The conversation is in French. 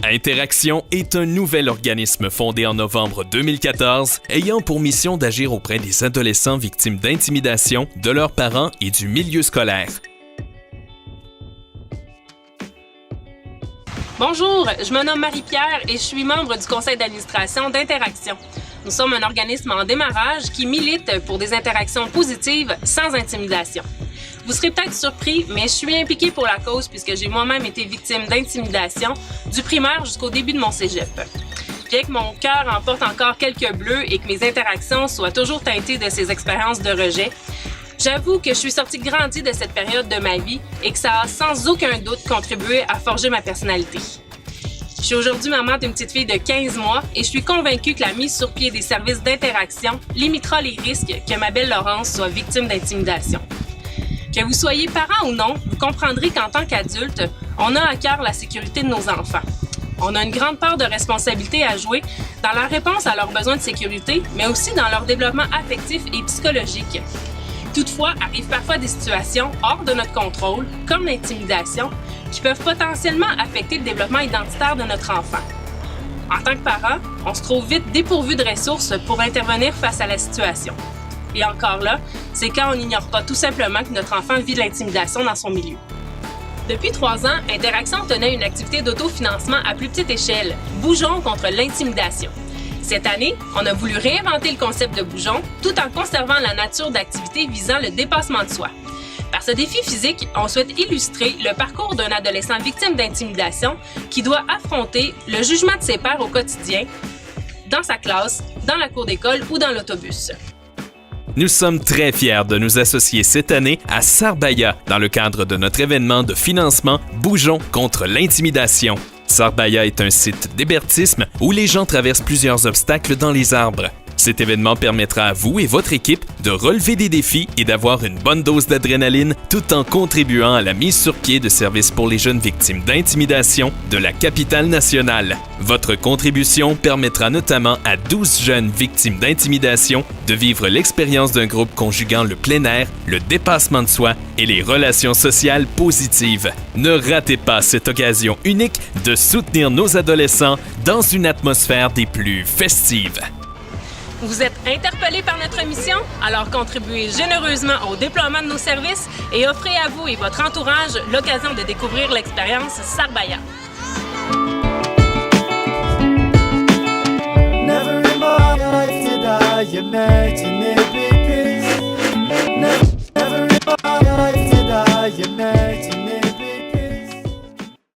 Interaction est un nouvel organisme fondé en novembre 2014 ayant pour mission d'agir auprès des adolescents victimes d'intimidation, de leurs parents et du milieu scolaire. Bonjour, je me nomme Marie-Pierre et je suis membre du conseil d'administration d'Interaction. Nous sommes un organisme en démarrage qui milite pour des interactions positives sans intimidation. Vous serez peut-être surpris, mais je suis impliquée pour la cause puisque j'ai moi-même été victime d'intimidation du primaire jusqu'au début de mon cégep. Bien que mon cœur en porte encore quelques bleus et que mes interactions soient toujours teintées de ces expériences de rejet, j'avoue que je suis sortie grandie de cette période de ma vie et que ça a sans aucun doute contribué à forger ma personnalité. Je suis aujourd'hui maman d'une petite fille de 15 mois et je suis convaincue que la mise sur pied des services d'interaction limitera les risques que ma belle Laurence soit victime d'intimidation. Que vous soyez parent ou non, vous comprendrez qu'en tant qu'adulte, on a à cœur la sécurité de nos enfants. On a une grande part de responsabilité à jouer dans la réponse à leurs besoins de sécurité, mais aussi dans leur développement affectif et psychologique. Toutefois, arrivent parfois des situations hors de notre contrôle, comme l'intimidation, qui peuvent potentiellement affecter le développement identitaire de notre enfant. En tant que parent, on se trouve vite dépourvu de ressources pour intervenir face à la situation. Et encore là, c'est quand on n'ignore pas tout simplement que notre enfant vit de l'intimidation dans son milieu. Depuis 3 ans, Interaction tenait une activité d'autofinancement à plus petite échelle, Bougeons contre l'intimidation. Cette année, on a voulu réinventer le concept de Bougeons tout en conservant la nature d'activité visant le dépassement de soi. Par ce défi physique, on souhaite illustrer le parcours d'un adolescent victime d'intimidation qui doit affronter le jugement de ses pairs au quotidien, dans sa classe, dans la cour d'école ou dans l'autobus. Nous sommes très fiers de nous associer cette année à Sarbaya dans le cadre de notre événement de financement Bougeons contre l'intimidation. Sarbaya est un site d'hébertisme où les gens traversent plusieurs obstacles dans les arbres. Cet événement permettra à vous et votre équipe de relever des défis et d'avoir une bonne dose d'adrénaline tout en contribuant à la mise sur pied de services pour les jeunes victimes d'intimidation de la capitale nationale. Votre contribution permettra notamment à 12 jeunes victimes d'intimidation de vivre l'expérience d'un groupe conjuguant le plein air, le dépassement de soi et les relations sociales positives. Ne ratez pas cette occasion unique de soutenir nos adolescents dans une atmosphère des plus festives. Vous êtes interpellé par notre mission? Alors contribuez généreusement au déploiement de nos services et offrez à vous et votre entourage l'occasion de découvrir l'expérience Sarbaya. Never in my life did I imagine it being